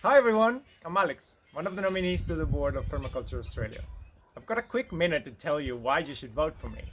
Hi everyone, I'm Alex, one of the nominees to the board of Permaculture Australia. I've got a quick minute to tell you why you should vote for me.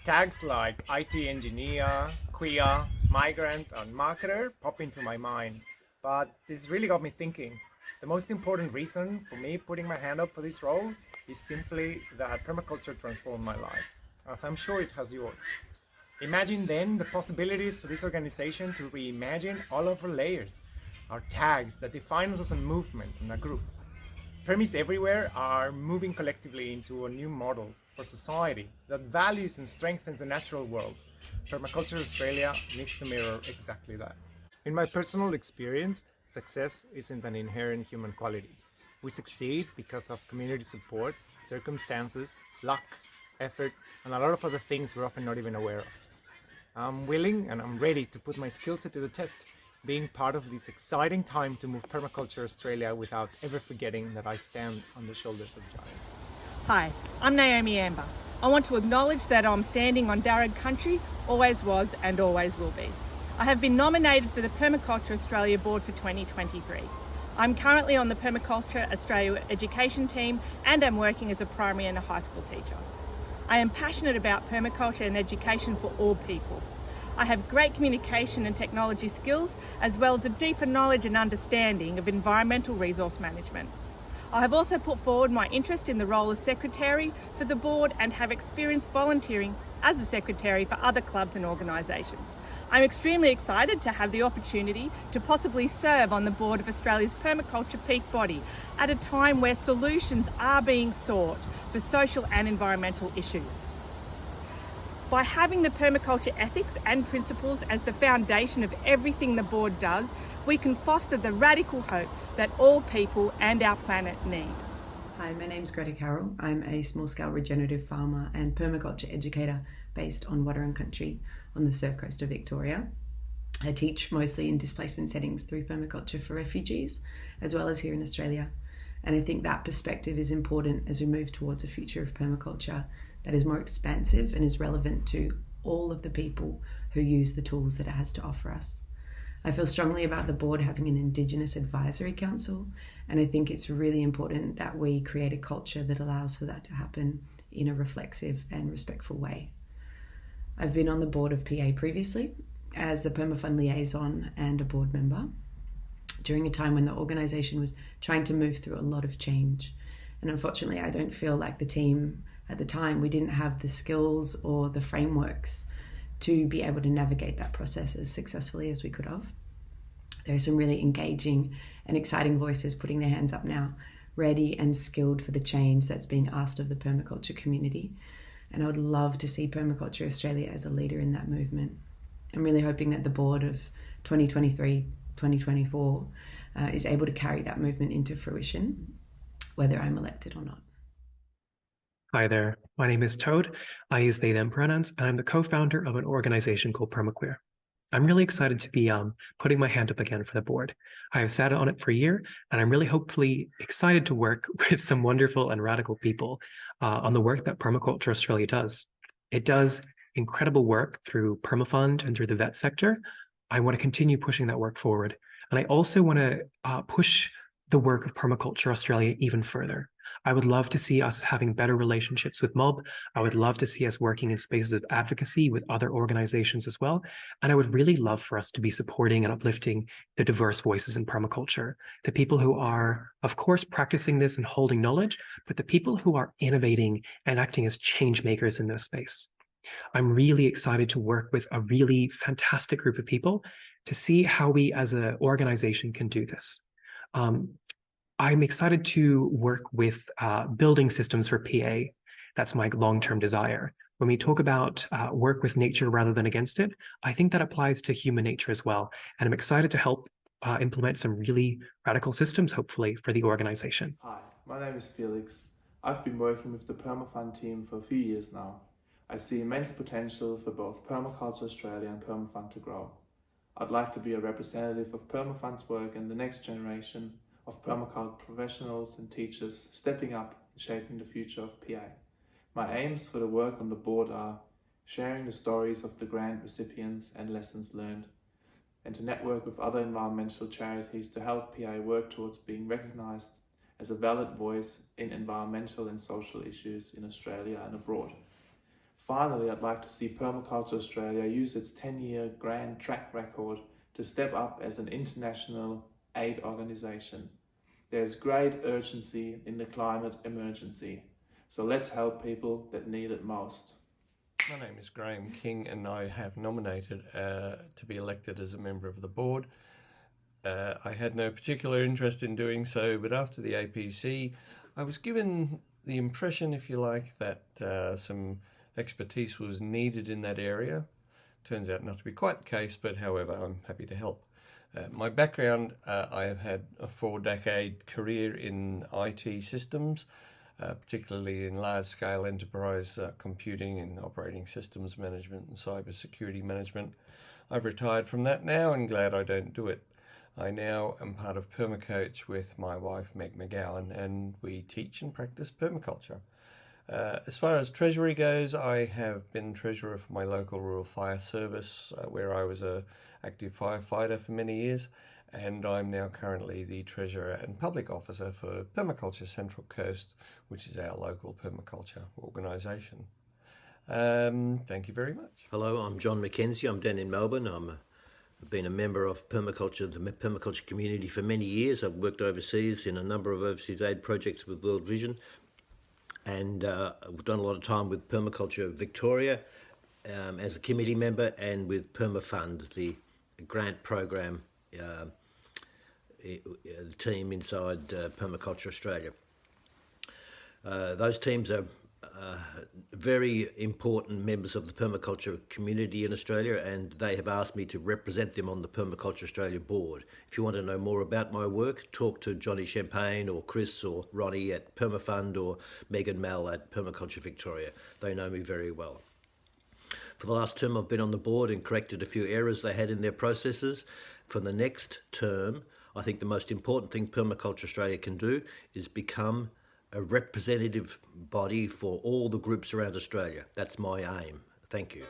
Tags like IT engineer, queer, migrant, and marketer pop into my mind, but this really got me thinking. The most important reason for me putting my hand up for this role is simply that permaculture transformed my life, as I'm sure it has yours. Imagine then the possibilities for this organization to reimagine all of our layers, our tags that define us as a movement and a group. Permis everywhere are moving collectively into a new model for society that values and strengthens the natural world. Permaculture Australia needs to mirror exactly that. In my personal experience, success isn't an inherent human quality. We succeed because of community support, circumstances, luck, effort, and a lot of other things we're often not even aware of. I'm willing and I'm ready to put my skill set to the test, being part of this exciting time to move Permaculture Australia without ever forgetting that I stand on the shoulders of giants. Hi, I'm Naomi Amber. I want to acknowledge that I'm standing on Darug country, always was and always will be. I have been nominated for the Permaculture Australia Board for 2023. I'm currently on the Permaculture Australia education team and am working as a primary and a high school teacher. I am passionate about permaculture and education for all people. I have great communication and technology skills, as well as a deeper knowledge and understanding of environmental resource management. I have also put forward my interest in the role of secretary for the board and have experience volunteering as a secretary for other clubs and organisations. I'm extremely excited to have the opportunity to possibly serve on the board of Australia's permaculture peak body at a time where solutions are being sought for social and environmental issues. By having the permaculture ethics and principles as the foundation of everything the board does, we can foster the radical hope that all people and our planet need. Hi, my name's Greta. I'm a small-scale regenerative farmer and permaculture educator based on Wadawurrung country on the surf coast of Victoria. I teach mostly in displacement settings through permaculture for refugees, as well as here in Australia. And I think that perspective is important as we move towards a future of permaculture that is more expansive and is relevant to all of the people who use the tools that it has to offer us. I feel strongly about the board having an Indigenous Advisory Council, and I think it's really important that we create a culture that allows for that to happen in a reflexive and respectful way. I've been on the board of PA previously as the PermaFund liaison and a board member during a time when the organisation was trying to move through a lot of change. And unfortunately, I don't feel like the team at the time, we didn't have the skills or the frameworks to be able to navigate that process as successfully as we could have. There are some really engaging and exciting voices putting their hands up now, ready and skilled for the change that's being asked of the permaculture community. And I would love to see Permaculture Australia as a leader in that movement. I'm really hoping that the board of 2023-2024 is able to carry that movement into fruition, whether I'm elected or not. Hi there, my name is Toad. I use they, them pronouns, and I'm the co-founder of an organization called Permaqueer. I'm really excited to be putting my hand up again for the board. I have sat on it for a year, and I'm really hopefully excited to work with some wonderful and radical people on the work that Permaculture Australia does. It does incredible work through PermaFund and through the vet sector. I want to continue pushing that work forward. And I also want to push the work of Permaculture Australia even further. I would love to see us having better relationships with MOB. I would love to see us working in spaces of advocacy with other organizations as well. And I would really love for us to be supporting and uplifting the diverse voices in permaculture, the people who are, of course, practicing this and holding knowledge, but the people who are innovating and acting as change makers in this space. I'm really excited to work with a really fantastic group of people to see how we as an organization can do this. I'm excited to work with building systems for PA. That's my long-term desire. When we talk about work with nature rather than against it, I think that applies to human nature as well. And I'm excited to help implement some really radical systems, hopefully, for the organization. Hi, my name is Felix. I've been working with the PermaFund team for a few years now. I see immense potential for both Permaculture Australia and PermaFund to grow. I'd like to be a representative of PermaFund's work and the next generation of permaculture professionals and teachers stepping up and shaping the future of PA. My aims for the work on the board are sharing the stories of the grant recipients and lessons learned, and to network with other environmental charities to help PA work towards being recognised as a valid voice in environmental and social issues in Australia and abroad. Finally, I'd like to see Permaculture Australia use its 10-year grand track record to step up as an international aid organisation. There's great urgency in the climate emergency, so let's help people that need it most. My name is Graeme King and I have nominated to be elected as a member of the board. I had no particular interest in doing so, but after the APC, I was given the impression, if you like, that some expertise was needed in that area. Turns out not to be quite the case, but however, I'm happy to help. My background, I have had a 4-decade career in IT systems, particularly in large-scale enterprise computing and operating systems management and cybersecurity management. I've retired from that now and glad I don't do it. I now am part of Permacoach with my wife Meg McGowan, and we teach and practice permaculture. As far as Treasury goes, I have been Treasurer for my local rural fire service, where I was an active firefighter for many years, and I'm now currently the Treasurer and Public Officer for Permaculture Central Coast, which is our local permaculture organisation. Thank you very much. Hello, I'm John McKenzie. I'm down in Melbourne. I've been a member of permaculture, the permaculture community for many years. I've worked overseas in a number of overseas aid projects with World Vision, and I've done a lot of time with Permaculture Victoria as a committee member, and with PermaFund, the grant program team inside Permaculture Australia. Those teams are very important members of the permaculture community in Australia, and they have asked me to represent them on the Permaculture Australia board. If you want to know more about my work, talk to Johnny Champagne or Chris or Ronnie at PermaFund or Megan Mel at Permaculture Victoria. They know me very well. For the last term, I've been on the board and corrected a few errors they had in their processes. For the next term, I think the most important thing Permaculture Australia can do is become a representative body for all the groups around Australia. That's my aim. Thank you.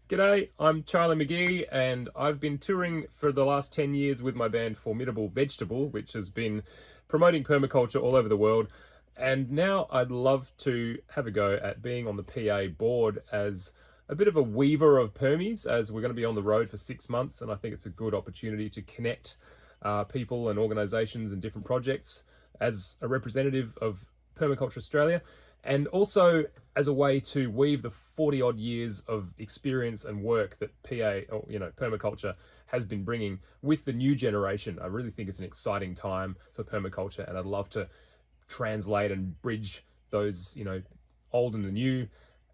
G'day, I'm Charlie McGee, and I've been touring for the last 10 years with my band Formidable Vegetable, which has been promoting permaculture all over the world. And now I'd love to have a go at being on the PA board as a bit of a weaver of permies, as we're going to be on the road for 6 months, and I think it's a good opportunity to connect people and organisations and different projects as a representative of Permaculture Australia, and also as a way to weave the 40-odd years of experience and work that PA, or permaculture, has been bringing with the new generation. I really think it's an exciting time for permaculture, and I'd love to translate and bridge those, old and the new,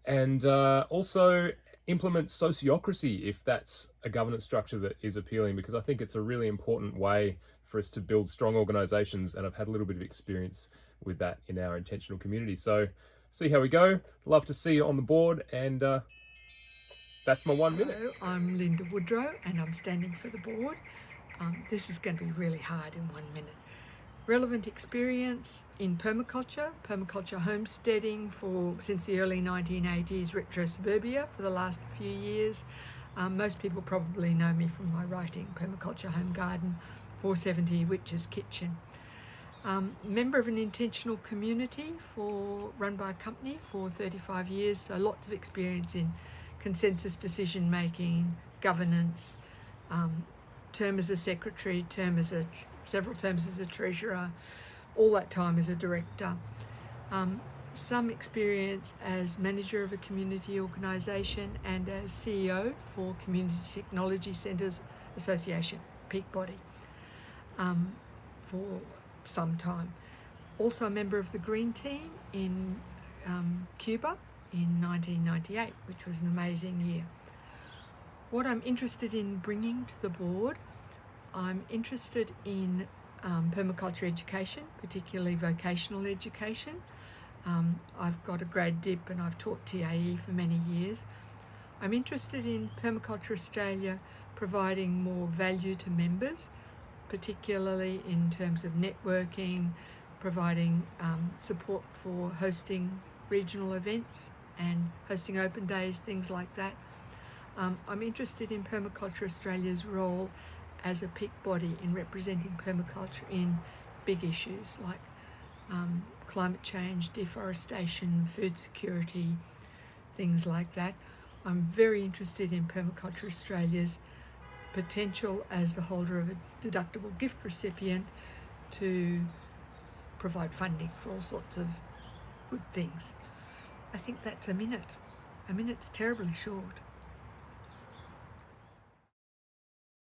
and also implement sociocracy if that's a governance structure that is appealing, because I think it's a really important way for us to build strong organisations, and I've had a little bit of experience with that in our intentional community. So see how we go. Love to see you on the board, and that's my 1 minute. Hello, I'm Linda Woodrow and I'm standing for the board. This is going to be really hard in 1 minute. Relevant experience in permaculture homesteading since the early 1980s, retro suburbia for the last few years. Most people probably know me from my writing, Permaculture Home Garden, 470 Witch's Kitchen. Member of an intentional community run by a company for 35 years, so lots of experience in consensus decision making, governance, term as a secretary, several terms as a treasurer, all that time as a director. Some experience as manager of a community organisation and as CEO for Community Technology Centres Association, peak body, for some time. Also a member of the Green Team in Cuba in 1998, which was an amazing year. What I'm interested in bringing to the board, I'm interested in permaculture education, particularly vocational education. I've got a grad dip and I've taught TAE for many years. I'm interested in Permaculture Australia providing more value to members, particularly in terms of networking, providing support for hosting regional events and hosting open days, things like that. I'm interested in Permaculture Australia's role as a peak body in representing permaculture in big issues like climate change, deforestation, food security, things like that. I'm very interested in Permaculture Australia's potential as the holder of a deductible gift recipient to provide funding for all sorts of good things. I think that's a minute. A minute's terribly short.